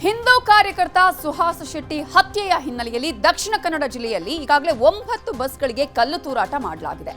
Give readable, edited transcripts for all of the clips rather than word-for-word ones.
ಹಿಂದೂ ಕಾರ್ಯಕರ್ತ ಸುಹಾಸ್ ಶೆಟ್ಟಿ ಹತ್ಯೆಯ ಹಿನ್ನೆಲೆಯಲ್ಲಿ ದಕ್ಷಿಣ ಕನ್ನಡ ಜಿಲ್ಲೆಯಲ್ಲಿ ಈಗಾಗಲೇ 9 ಬಸ್ಗಳಿಗೆ ಕಲ್ಲು ತೂರಾಟ ಮಾಡಲಾಗಿದೆ.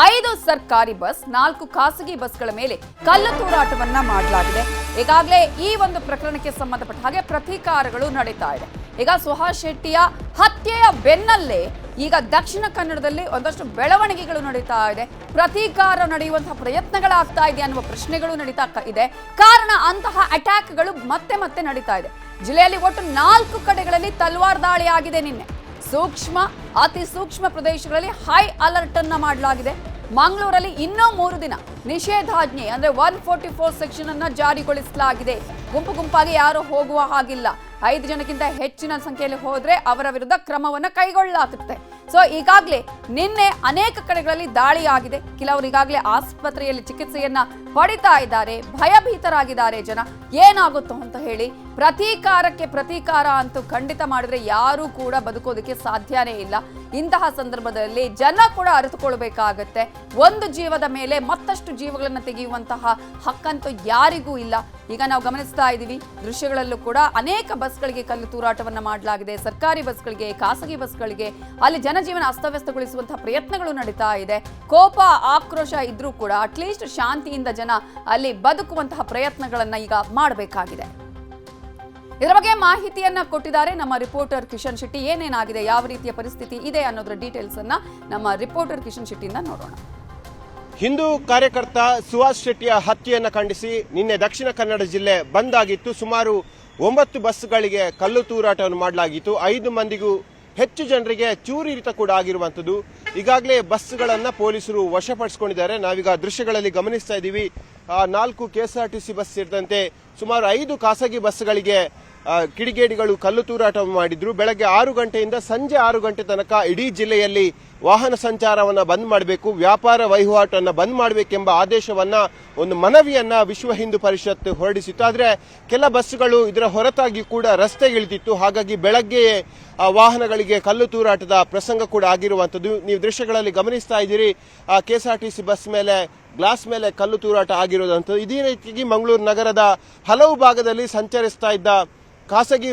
5 ಸರ್ಕಾರಿ ಬಸ್, 4 ಖಾಸಗಿ ಬಸ್ಗಳ ಮೇಲೆ ಕಲ್ಲು ತೂರಾಟವನ್ನ ಮಾಡಲಾಗಿದೆ. ಈಗಾಗಲೇ ಈ ಒಂದು ಪ್ರಕರಣಕ್ಕೆ ಸಂಬಂಧಪಟ್ಟ ಹಾಗೆ ಪ್ರತೀಕಾರಗಳು ನಡೀತಾ ಇದೆ. ಈಗ ಸುಹಾಸ್ ಶೆಟ್ಟಿಯ ಹತ್ಯೆಯ ಬೆನ್ನಲ್ಲೇ ಈಗ ದಕ್ಷಿಣ ಕನ್ನಡದಲ್ಲಿ ಒಂದಷ್ಟು ಬೆಳವಣಿಗೆಗಳು ನಡೀತಾ ಇದೆ. ಪ್ರತೀಕಾರ ನಡೆಯುವಂತಹ ಪ್ರಯತ್ನಗಳಾಗ್ತಾ ಇದೆ ಅನ್ನುವ ಪ್ರಶ್ನೆಗಳು ನಡೀತಾ ಇದೆ. ಕಾರಣ ಅಂತಹ ಅಟ್ಯಾಕ್ಗಳು ಮತ್ತೆ ಮತ್ತೆ ನಡೀತಾ ಇದೆ. ಜಿಲ್ಲೆಯಲ್ಲಿ ಒಟ್ಟು 4 ಕಡೆಗಳಲ್ಲಿ ತಲ್ವಾರ್ ದಾಳಿ ಆಗಿದೆ. ನಿನ್ನೆ ಸೂಕ್ಷ್ಮ, ಅತಿ ಸೂಕ್ಷ್ಮ ಪ್ರದೇಶಗಳಲ್ಲಿ ಹೈ ಅಲರ್ಟ್ ಅನ್ನ ಮಾಡಲಾಗಿದೆ. ಮಂಗಳೂರಲ್ಲಿ ಇನ್ನೂ 3 ದಿನ ನಿಷೇಧಾಜ್ಞೆ ಅಂದ್ರೆ 144 ಸೆಕ್ಷನ್ ಅನ್ನ ಜಾರಿಗೊಳಿಸಲಾಗಿದೆ. ಗುಂಪಾಗಿ ಯಾರು ಹೋಗುವ ಹಾಗಿಲ್ಲ. 5 ಜನಕ್ಕಿಂತ ಹೆಚ್ಚಿನ ಸಂಖ್ಯೆಯಲ್ಲಿ ಹೋದ್ರೆ ಅವರ ವಿರುದ್ಧ ಕ್ರಮವನ್ನ ಕೈಗೊಳ್ಳಲಾಗುತ್ತೆ. ಸೊ ಈಗಾಗಲೇ ನಿನ್ನೆ ಅನೇಕ ಕಡೆಗಳಲ್ಲಿ ದಾಳಿ ಆಗಿದೆ. ಕೆಲವರು ಈಗಾಗಲೇ ಆಸ್ಪತ್ರೆಯಲ್ಲಿ ಚಿಕಿತ್ಸೆಯನ್ನ ಪಡಿತಾ ಇದ್ದಾರೆ. ಭಯಭೀತರಾಗಿದ್ದಾರೆ ಜನ. ಏನಾಗುತ್ತೋ ಅಂತ ಹೇಳಿ ಪ್ರತೀಕಾರಕ್ಕೆ ಪ್ರತೀಕಾರ ಅಂತೂ ಖಂಡಿತ ಮಾಡಿದ್ರೆ ಯಾರೂ ಕೂಡ ಬದುಕೋದಕ್ಕೆ ಸಾಧ್ಯನೇ ಇಲ್ಲ. ಇಂತಹ ಸಂದರ್ಭದಲ್ಲಿ ಜನ ಕೂಡ ಅರಿತುಕೊಳ್ಬೇಕಾಗತ್ತೆ. ಒಂದು ಜೀವದ ಮೇಲೆ ಮತ್ತಷ್ಟು ಜೀವಗಳನ್ನು ತೆಗೆಯುವಂತಹ ಹಕ್ಕಂತೂ ಯಾರಿಗೂ ಇಲ್ಲ. ಈಗ ನಾವು ಗಮನಿಸ್ತಾ ಇದ್ದೀವಿ ದೃಶ್ಯಗಳಲ್ಲೂ ಕೂಡ ಅನೇಕ ಬಸ್ಗಳಿಗೆ ಕಲ್ಲು ತೂರಾಟವನ್ನ ಮಾಡಲಾಗಿದೆ. ಸರ್ಕಾರಿ ಬಸ್ಗಳಿಗೆ, ಖಾಸಗಿ ಬಸ್ಗಳಿಗೆ ಅಲ್ಲಿ ಜನಜೀವನ ಅಸ್ತವ್ಯಸ್ತಗೊಳಿಸುವಂತಹ ಪ್ರಯತ್ನಗಳು ನಡೀತಾ ಇದೆ. ಕೋಪ, ಆಕ್ರೋಶ ಇದ್ರೂ ಕೂಡ ಅಟ್ಲೀಸ್ಟ್ ಶಾಂತಿಯಿಂದ ಜನ ಅಲ್ಲಿ ಬದುಕುವಂತಹ ಪ್ರಯತ್ನಗಳನ್ನ ಈಗ ಮಾಡಬೇಕಾಗಿದೆ. ಇದರ ಬಗ್ಗೆ ಮಾಹಿತಿಯನ್ನ ಕೊಟ್ಟಿದ್ದಾರೆ ನಮ್ಮ ರಿಪೋರ್ಟರ್ ಕಿಶನ್ ಶೆಟ್ಟಿ. ಏನೇನಾಗಿದೆ, ಯಾವ ರೀತಿಯ ಪರಿಸ್ಥಿತಿ ಇದೆ ಅನ್ನೋದರ ಡೀಟೇಲ್ಸ್ ಅನ್ನ ನಮ್ಮ ರಿಪೋರ್ಟರ್ ಕಿಶನ್ ಶೆಟ್ಟಿಯಿಂದ ನೋಡೋಣ. ಹಿಂದೂ ಕಾರ್ಯಕರ್ತ ಸುಹಾಸ್ ಶೆಟ್ಟಿಯ ಹತ್ಯೆಯನ್ನು ಖಂಡಿಸಿ ನಿನ್ನೆ ದಕ್ಷಿಣ ಕನ್ನಡ ಜಿಲ್ಲೆ ಬಂದ್ ಆಗಿತ್ತು. ಸುಮಾರು 9 ಬಸ್ಗಳಿಗೆ ಕಲ್ಲು ತೂರಾಟವನ್ನು ಮಾಡಲಾಗಿತ್ತು. 5 ಮಂದಿಗೂ ಹೆಚ್ಚು ಜನರಿಗೆ ಚೂರಿರಿತ ಕೂಡ ಆಗಿರುವಂತದ್ದು. ಈಗಾಗಲೇ ಬಸ್ಗಳನ್ನ ಪೊಲೀಸರು ವಶಪಡಿಸಿಕೊಂಡಿದ್ದಾರೆ. ನಾವೀಗ ದೃಶ್ಯಗಳಲ್ಲಿ ಗಮನಿಸ್ತಾ ಇದ್ದೀವಿ. 4 ಕೆಎಸ್ಆರ್ಟಿಸಿ ಬಸ್ ಸೇರಿದಂತೆ ಸುಮಾರು 5 ಖಾಸಗಿ ಬಸ್ಗಳಿಗೆ ಕಿಡಿಗೇಡಿಗಳು ಕಲ್ಲು ತೂರಾಟವನ್ನು ಮಾಡಿದ್ರು. ಬೆಳಗ್ಗೆ 6 ಗಂಟೆಯಿಂದ ಸಂಜೆ 6 ಗಂಟೆ ತನಕ ಇಡೀ ಜಿಲ್ಲೆಯಲ್ಲಿ ವಾಹನ ಸಂಚಾರವನ್ನ ಬಂದ್ ಮಾಡಬೇಕು, ವ್ಯಾಪಾರ ವಹಿವಾಟನ್ನು ಬಂದ್ ಮಾಡಬೇಕೆಂಬ ಆದೇಶವನ್ನ, ಒಂದು ಮನವಿಯನ್ನ ವಿಶ್ವ ಹಿಂದೂ ಪರಿಷತ್ ಹೊರಡಿಸಿತ್ತು. ಆದ್ರೆ ಕೆಲ ಬಸ್ಗಳು ಇದರ ಹೊರತಾಗಿ ಕೂಡ ರಸ್ತೆಗಿಳಿದಿತ್ತು. ಹಾಗಾಗಿ ಬೆಳಗ್ಗೆಯೇ ವಾಹನಗಳಿಗೆ ಕಲ್ಲು ತೂರಾಟದ ಪ್ರಸಂಗ ಕೂಡ ಆಗಿರುವಂತದ್ದು. ನೀವು ದೃಶ್ಯಗಳಲ್ಲಿ ಗಮನಿಸ್ತಾ ಇದ್ದೀರಿ. ಕೆಎಸ್ಆರ್ಟಿಸಿ ಬಸ್ ಮೇಲೆ ಗ್ಲಾಸ್ ಮೇಲೆ ಕಲ್ಲು ತೂರಾಟ ಆಗಿರುವಂತದ್ದು. ಇದೇ ರೀತಿಯಾಗಿ ಮಂಗಳೂರು ನಗರದ ಹಲವು ಭಾಗದಲ್ಲಿ ಸಂಚರಿಸ್ತಾ ಇದ್ದ ಖಾಸಗಿ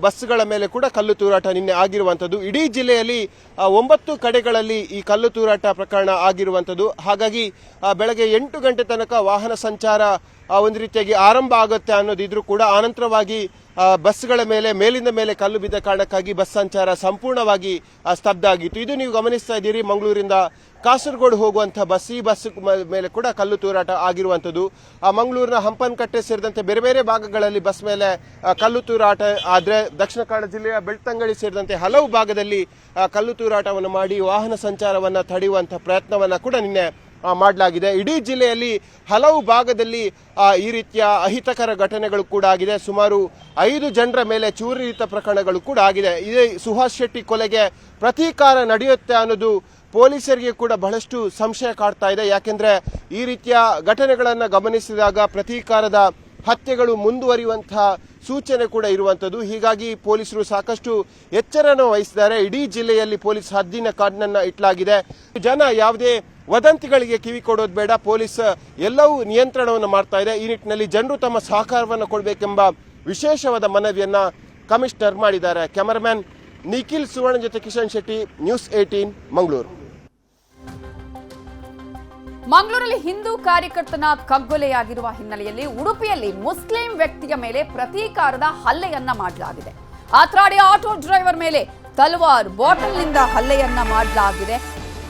ಬಸ್ಗಳ ಮೇಲೆ ಕೂಡ ಕಲ್ಲು ತೂರಾಟ ನಿನ್ನೆ ಆಗಿರುವಂತದ್ದು. ಇಡೀ ಜಿಲ್ಲೆಯಲ್ಲಿ 9 ಕಡೆಗಳಲ್ಲಿ ಈ ಕಲ್ಲು ತೂರಾಟ ಪ್ರಕರಣ ಆಗಿರುವಂತದ್ದು. ಹಾಗಾಗಿ ಬೆಳಗ್ಗೆ 8 ಗಂಟೆ ತನಕ ವಾಹನ ಸಂಚಾರ ಒಂದು ರೀತಿಯಾಗಿ ಆರಂಭ ಆಗುತ್ತೆ ಅನ್ನೋದಿದ್ರು ಕೂಡ ಆನಂತರವಾಗಿ ಬಸ್ಗಳ ಮೇಲೆ ಮೇಲಿಂದ ಮೇಲೆ ಕಲ್ಲು ಬಿದ್ದ ಕಾರಣಕ್ಕಾಗಿ ಬಸ್ ಸಂಚಾರ ಸಂಪೂರ್ಣವಾಗಿ ಸ್ತಬ್ಧ ಆಗಿತ್ತು. ಇದು ನೀವು ಗಮನಿಸ್ತಾ ಇದ್ದೀರಿ. ಮಂಗಳೂರಿಂದ ಕಾಸರಗೋಡು ಹೋಗುವಂತಹ ಬಸ್, ಈ ಬಸ್ ಮೇಲೆ ಕೂಡ ಕಲ್ಲು ತೂರಾಟ ಆಗಿರುವಂತದ್ದು. ಮಂಗಳೂರಿನ ಹಂಪನಕಟ್ಟೆ ಸೇರಿದಂತೆ ಬೇರೆ ಬೇರೆ ಭಾಗಗಳಲ್ಲಿ ಬಸ್ ಮೇಲೆ ಕಲ್ಲು ತೂರಾಟ ಆದ್ರೆ ದಕ್ಷಿಣ ಕನ್ನಡ ಜಿಲ್ಲೆಯ ಬೆಳ್ತಂಗಡಿ ಸೇರಿದಂತೆ ಹಲವು ಭಾಗದಲ್ಲಿ ಕಲ್ಲು ತೂರಾಟವನ್ನು ಮಾಡಿ ವಾಹನ ಸಂಚಾರವನ್ನ ತಡೆಯುವಂತಹ ಪ್ರಯತ್ನವನ್ನ ಕೂಡ ನಿನ್ನೆ ಮಾಡಲಾಗಿದೆ. ಇಡೀ ಜಿಲ್ಲೆಯಲ್ಲಿ ಹಲವು ಭಾಗದಲ್ಲಿ ಈ ರೀತಿಯ ಅಹಿತಕರ ಘಟನೆಗಳು ಕೂಡ ಆಗಿದೆ. ಸುಮಾರು 5 ಜನರ ಮೇಲೆ ಚೂರಿರಿತ ಪ್ರಕರಣಗಳು ಕೂಡ ಆಗಿದೆ. ಇದೇ ಸುಹಾಸ್ ಶೆಟ್ಟಿ ಕೊಲೆಗೆ ಪ್ರತೀಕಾರ ನಡೆಯುತ್ತೆ ಅನ್ನೋದು ಪೊಲೀಸರಿಗೆ ಕೂಡ ಬಹಳಷ್ಟು ಸಂಶಯ ಕಾಡ್ತಾ ಇದೆ. ಯಾಕೆಂದ್ರೆ ಈ ರೀತಿಯ ಘಟನೆಗಳನ್ನ ಗಮನಿಸಿದಾಗ ಪ್ರತೀಕಾರದ ಹತ್ಯೆಗಳು ಮುಂದುವರಿಯುವಂತಹ ಸೂಚನೆ ಕೂಡ ಇರುವಂತದ್ದು. ಹೀಗಾಗಿ ಪೊಲೀಸರು ಸಾಕಷ್ಟು ಎಚ್ಚರವನ್ನು ವಹಿಸಿದ್ದಾರೆ. ಇಡೀ ಜಿಲ್ಲೆಯಲ್ಲಿ ಪೊಲೀಸ್ ಹದ್ದಿನ ಕಣ್ಣನ್ನ ಇಟ್ಲಾಗಿದೆ. ಜನ ಯಾವುದೇ ವದಂತಿಗಳಿಗೆ ಕಿವಿ ಕೊಡೋದು ಬೇಡ, ಪೊಲೀಸ್ ಎಲ್ಲವೂ ನಿಯಂತ್ರಣವನ್ನು ಮಾಡ್ತಾ ಇದೆ. ಈ ನಿಟ್ಟಿನಲ್ಲಿ ಜನರು ತಮ್ಮ ಸಹಕಾರವನ್ನು ಕೊಡಬೇಕೆಂಬ ವಿಶೇಷವಾದ ಮನವಿಯನ್ನ ಕಮಿಷನರ್ ಮಾಡಿದ್ದಾರೆ. ಕ್ಯಾಮರಾಮ್ಯಾನ್ ನಿಖಿಲ್ ಸುವರ್ಣ ಜೊತೆ ಕಿಶನ್ ಶೆಟ್ಟಿ, ನ್ಯೂಸ್ 18 ಮಂಗಳೂರು. ಮಂಗಳೂರಲ್ಲಿ ಹಿಂದೂ ಕಾರ್ಯಕರ್ತನ ಕಗ್ಗೊಲೆಯಾಗಿರುವ ಹಿನ್ನೆಲೆಯಲ್ಲಿ ಉಡುಪಿಯಲ್ಲಿ ಮುಸ್ಲಿಂ ವ್ಯಕ್ತಿಯ ಮೇಲೆ ಪ್ರತೀಕಾರದ ಹಲ್ಲೆಯನ್ನ ಮಾಡಲಾಗಿದೆ. ಆತ್ರಾಡಿ ಆಟೋ ಡ್ರೈವರ್ ಮೇಲೆ ತಲವಾರ್ ಬಾಟಲ್ನಿಂದ ಹಲ್ಲೆಯನ್ನ ಮಾಡಲಾಗಿದೆ.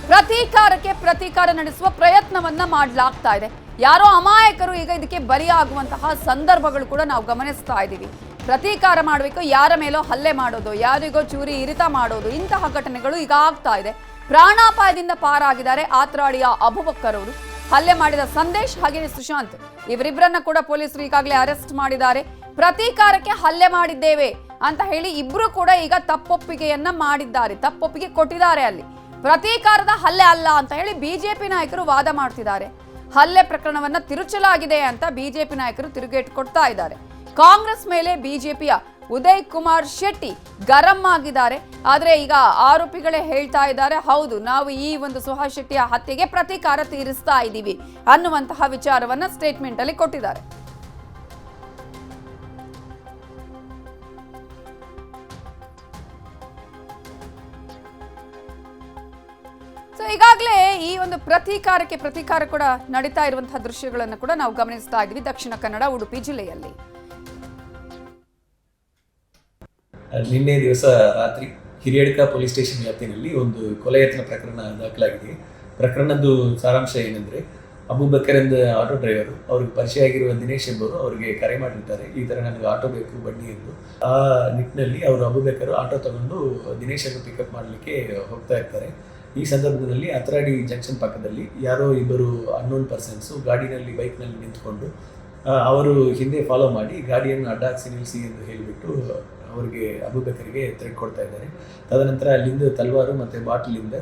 ಪ್ರತೀಕಾರಕ್ಕೆ ಪ್ರತೀಕಾರ ನಡೆಸುವ ಪ್ರಯತ್ನವನ್ನ ಮಾಡಲಾಗ್ತಾ ಇದೆ. ಯಾರೋ ಅಮಾಯಕರು ಈಗ ಇದಕ್ಕೆ ಬಲಿಯಾಗುವಂತಹ ಸಂದರ್ಭಗಳು ಕೂಡ ನಾವು ಗಮನಿಸ್ತಾ ಇದ್ದೀವಿ. ಪ್ರತೀಕಾರ ಮಾಡಬೇಕು, ಯಾರ ಮೇಲೋ ಹಲ್ಲೆ ಮಾಡೋದು, ಯಾರಿಗೋ ಚೂರಿ ಇರಿತ ಮಾಡೋದು, ಇಂತಹ ಘಟನೆಗಳು ಈಗ ಆಗ್ತಾ ಇದೆ. ಪ್ರಾಣಾಪಾಯದಿಂದ ಪಾರಾಗಿದ್ದಾರೆ ಆತ್ರಾಡಿಯ ಅಬುಬಕ್ಕರ್ ಅವರು. ಹಲ್ಲೆ ಮಾಡಿದ ಸಂದೇಶ್ ಹಾಗೆ ಸುಶಾಂತ್, ಇವರಿಬ್ಬರನ್ನ ಕೂಡ ಪೊಲೀಸರು ಈಗಾಗಲೇ ಅರೆಸ್ಟ್ ಮಾಡಿದ್ದಾರೆ. ಪ್ರತೀಕಾರಕ್ಕೆ ಹಲ್ಲೆ ಮಾಡಿದ್ದೇವೆ ಅಂತ ಹೇಳಿ ಇಬ್ರು ಕೂಡ ಈಗ ತಪ್ಪೊಪ್ಪಿಗೆಯನ್ನ ಮಾಡಿದ್ದಾರೆ, ತಪ್ಪೊಪ್ಪಿಗೆ ಕೊಟ್ಟಿದ್ದಾರೆ. ಅಲ್ಲಿ ಪ್ರತೀಕಾರದ ಹಲ್ಲೆ ಅಲ್ಲ ಅಂತ ಹೇಳಿ ಬಿಜೆಪಿ ನಾಯಕರು ವಾದ ಮಾಡ್ತಿದ್ದಾರೆ. ಹಲ್ಲೆ ಪ್ರಕರಣವನ್ನ ತಿರುಚಲಾಗಿದೆ ಅಂತ ಬಿಜೆಪಿ ನಾಯಕರು ತಿರುಗೇಟು ಕೊಡ್ತಾ ಇದ್ದಾರೆ. ಕಾಂಗ್ರೆಸ್ ಮೇಲೆ ಬಿಜೆಪಿಯ ಉದಯ್ ಕುಮಾರ್ ಶೆಟ್ಟಿ ಗರಂ ಆಗಿದ್ದಾರೆ. ಆದ್ರೆ ಈಗ ಆರೋಪಿಗಳೇ ಹೇಳ್ತಾ ಇದ್ದಾರೆ, ಹೌದು ನಾವು ಈ ಒಂದು ಸುಹಾಸ್ ಶೆಟ್ಟಿಯ ಹತ್ಯೆಗೆ ಪ್ರತೀಕಾರ ತೀರಿಸ್ತಾ ಇದ್ದೀವಿ ಅನ್ನುವಂತಹ ವಿಚಾರವನ್ನ ಸ್ಟೇಟ್ಮೆಂಟ್ ಅಲ್ಲಿ ಕೊಟ್ಟಿದ್ದಾರೆ. ಸೊ ಈಗಾಗಲೇ ಈ ಒಂದು ಪ್ರತೀಕಾರ ಕೂಡ ನಡೀತಾ ಇರುವಂತಹ ದೃಶ್ಯಗಳನ್ನು ಕೂಡ ನಾವು ಗಮನಿಸ್ತಾ ಇದ್ವಿ ದಕ್ಷಿಣ ಕನ್ನಡ ಉಡುಪಿ ಜಿಲ್ಲೆಯಲ್ಲಿ. ನಿನ್ನೆ ದಿವಸ ರಾತ್ರಿ ಹಿರಿಯಡ್ಕ ಪೊಲೀಸ್ ಸ್ಟೇಷನ್ ವ್ಯಾಪ್ತಿಯಲ್ಲಿ ಒಂದು ಕೊಲೆ ಯತ್ನ ಪ್ರಕರಣ ದಾಖಲಾಗಿದೆ. ಪ್ರಕರಣದ್ದು ಸಾರಾಂಶ ಏನಂದ್ರೆ, ಅಬೂಬಕರ್ ಎಂದ ಆಟೋ ಡ್ರೈವರು ಅವ್ರಿಗೆ ಪರಿಚಯ ಆಗಿರುವ ದಿನೇಶ್ ಎಂಬುವರು ಅವರಿಗೆ ಕರೆ ಮಾಡಿರ್ತಾರೆ, ಈ ಥರ ನನಗೆ ಆಟೋ ಬೇಕು ಬನ್ನಿ ಎಂದು. ಆ ನಿಟ್ಟಿನಲ್ಲಿ ಅವರು ಅಬೂಬಕರ್ ಆಟೋ ತಗೊಂಡು ದಿನೇಶನ್ನು ಪಿಕಪ್ ಮಾಡಲಿಕ್ಕೆ ಹೋಗ್ತಾ ಇರ್ತಾರೆ. ಈ ಸಂದರ್ಭದಲ್ಲಿ ಅತ್ರಾಡಿ ಜಂಕ್ಷನ್ ಪಕ್ಕದಲ್ಲಿ ಯಾರೋ ಇಬ್ಬರು ಅನ್ನೋನ್ ಪರ್ಸನ್ಸು ಗಾಡಿನಲ್ಲಿ ಬೈಕ್ನಲ್ಲಿ ನಿಂತ್ಕೊಂಡು ಅವರು ಹಿಂದೆ ಫಾಲೋ ಮಾಡಿ ಗಾಡಿಯನ್ನು ಅಡ್ಡಾಕ್ಸಿ ನಿಲ್ಲಿಸಿ ಎಂದು ಹೇಳಿಬಿಟ್ಟು ಅವರಿಗೆ ಅಬೂಬಕರ್ಗೆ ಥ್ರೆಟ್ ಕೊಡ್ತಾ ಇದ್ದಾರೆ. ತದನಂತರ ಅಲ್ಲಿಂದ ತಲ್ವಾರು ಮತ್ತು ಬಾಟಲಿಂದ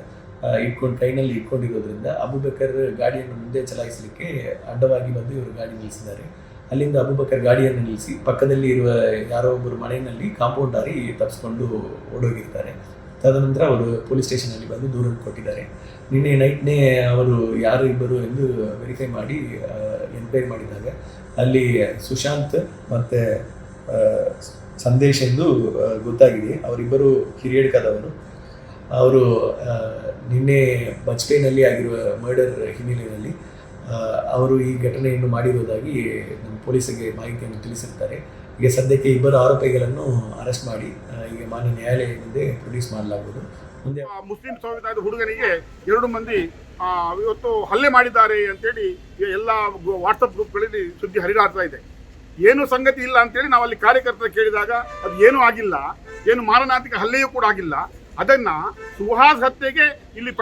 ಕೈನಲ್ಲಿ ಇಟ್ಕೊಂಡಿರೋದ್ರಿಂದ ಅಬೂಬಕರ್ ಗಾಡಿಯನ್ನು ಮುಂದೆ ಚಲಾಯಿಸಲಿಕ್ಕೆ ಅಡ್ಡವಾಗಿ ಬಂದು ಇವರು ಗಾಡಿ ನಿಲ್ಲಿಸಿದ್ದಾರೆ. ಅಲ್ಲಿಂದ ಅಬೂಬಕರ್ ಗಾಡಿಯನ್ನು ನಿಲ್ಲಿಸಿ ಪಕ್ಕದಲ್ಲಿ ಇರುವ ಯಾರೋ ಒಬ್ಬರು ಮನೆಯಲ್ಲಿ ಕಾಂಪೌಂಡ್ ಹಾರಿ ತಪ್ಪಿಸ್ಕೊಂಡು ಓಡೋಗಿರ್ತಾರೆ. ತದನಂತರ ಅವರು ಪೊಲೀಸ್ ಸ್ಟೇಷನಲ್ಲಿ ಬಂದು ದೂರನ್ನು ಕೊಟ್ಟಿದ್ದಾರೆ. ನಿನ್ನೆ ನೈಟ್ನೇ ಅವರು ಯಾರು ಇಬ್ಬರು ಎಂದು ವೆರಿಫೈ ಮಾಡಿ ಎನ್ಕ್ವೈರಿ ಮಾಡಿದಾಗ ಅಲ್ಲಿ ಸುಶಾಂತ್ ಮತ್ತು ಸಂದೇಶ್ ಎಂದು ಗೊತ್ತಾಗಿದೆ. ಅವರಿಬ್ಬರು ಹಿರಿಯಡ್ಕದವರು. ಅವರು ನಿನ್ನೆ ಬಜ್ಪೇನಲ್ಲಿ ಆಗಿರುವ ಮರ್ಡರ್ ಹಿನ್ನೆಲೆಯಲ್ಲಿ ಅವರು ಈ ಘಟನೆಯನ್ನು ಮಾಡಿರುವುದಾಗಿ ನಮ್ಮ ಪೊಲೀಸರಿಗೆ ಮಾಹಿತಿಯನ್ನು ತಿಳಿಸಿರ್ತಾರೆ. ಈಗ ಸದ್ಯಕ್ಕೆ ಇಬ್ಬರು ಆರೋಪಿಗಳನ್ನು ಅರೆಸ್ಟ್ ಮಾಡಿ ಈಗ ಮಾನ್ಯ ನ್ಯಾಯಾಲಯ ಮುಂದೆ ಪ್ರೊಡ್ಯೂಸ್ ಮಾಡಲಾಗುವುದು. ಮುಂದೆ ಮುಸ್ಲಿಂ ಸಮುದಾಯದ ಹುಡುಗನಿಗೆ 2 ಮಂದಿ ಇವತ್ತು ಹಲ್ಲೆ ಮಾಡಿದ್ದಾರೆ ಅಂತೇಳಿ ಎಲ್ಲ ವಾಟ್ಸಪ್ ಗ್ರೂಪ್ಗಳಲ್ಲಿ ಸುದ್ದಿ ಹರಿದಾಡ್ತಾ ಇದೆ. ಏನು ಸಂಗತಿ ಇಲ್ಲ ಅಂತೇಳಿ ನಾವು ಅಲ್ಲಿ ಕಾರ್ಯಕರ್ತರ ಕೇಳಿದಾಗ ಅದು ಏನೂ ಆಗಿಲ್ಲ, ಏನು ಮಾರಣಾಂತಿಕ ಹಲ್ಲೆಯೂ ಕೂಡ ಆಗಿಲ್ಲ. ಅದನ್ನ ಸುಹಾಸ್ ಹತ್ಯೆಗೆ ಇಲ್ಲಿ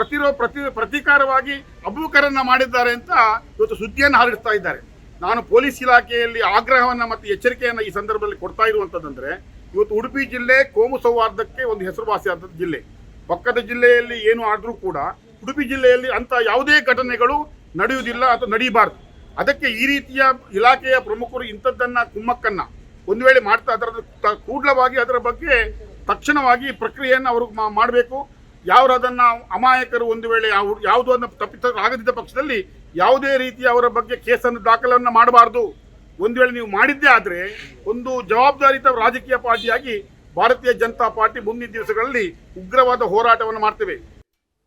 ಪ್ರತೀಕಾರವಾಗಿ ಅಬೂಬಕರನ್ನ ಮಾಡಿದ್ದಾರೆ ಅಂತ ಇವತ್ತು ಸುದ್ದಿಯನ್ನು ಹರಡಿಸ್ತಾ ಇದ್ದಾರೆ. ನಾನು ಪೊಲೀಸ್ ಇಲಾಖೆಯಲ್ಲಿ ಆಗ್ರಹವನ್ನು ಮತ್ತು ಎಚ್ಚರಿಕೆಯನ್ನು ಈ ಸಂದರ್ಭದಲ್ಲಿ ಕೊಡ್ತಾ ಇರುವಂಥದ್ದಂದ್ರೆ, ಇವತ್ತು ಉಡುಪಿ ಜಿಲ್ಲೆ ಕೋಮು ಸೌಹಾರ್ದಕ್ಕೆ ಒಂದು ಹೆಸರುವಾಸಿಯಾದ ಜಿಲ್ಲೆ. ಪಕ್ಕದ ಜಿಲ್ಲೆಯಲ್ಲಿ ಏನು ಆದರೂ ಕೂಡ ಉಡುಪಿ ಜಿಲ್ಲೆಯಲ್ಲಿ ಅಂತ ಯಾವುದೇ ಘಟನೆಗಳು ನಡೆಯುವುದಿಲ್ಲ ಅಥವಾ ನಡೀಬಾರ್ದು. ಅದಕ್ಕೆ ಈ ರೀತಿಯ ಇಲಾಖೆಯ ಪ್ರಮುಖರು ಇಂಥದ್ದನ್ನ ಕುಮ್ಮಕ್ಕನ್ನ ಒಂದು ವೇಳೆ ಮಾಡ್ತಾ ಅದರ ಕೂಡಲವಾಗಿ ಅದರ ಬಗ್ಗೆ ತಕ್ಷಣವಾಗಿ ಪ್ರಕ್ರಿಯೆಯನ್ನು ಅವರು ಮಾಡಬೇಕು. ಯಾರು ಅದನ್ನು ಅಮಾಯಕರು ಒಂದು ವೇಳೆ ಯಾವುದೋ ಅದನ್ನು ತಪ್ಪಿತರಾಗದಿದ್ದ ಪಕ್ಷದಲ್ಲಿ ಯಾವುದೇ ರೀತಿಯ ಅವರ ಬಗ್ಗೆ ಕೇಸನ್ನು ದಾಖಲನ್ನು ಮಾಡಬಾರ್ದು. ಒಂದು ವೇಳೆ ನೀವು ಮಾಡಿದ್ದೇ ಆದರೆ ಒಂದು ಜವಾಬ್ದಾರಿತ ರಾಜಕೀಯ ಪಾರ್ಟಿಯಾಗಿ ಭಾರತೀಯ ಜನತಾ ಪಾರ್ಟಿ ಮುಂದಿನ ದಿವಸಗಳಲ್ಲಿ ಉಗ್ರವಾದ ಹೋರಾಟವನ್ನು ಮಾಡ್ತೇವೆ.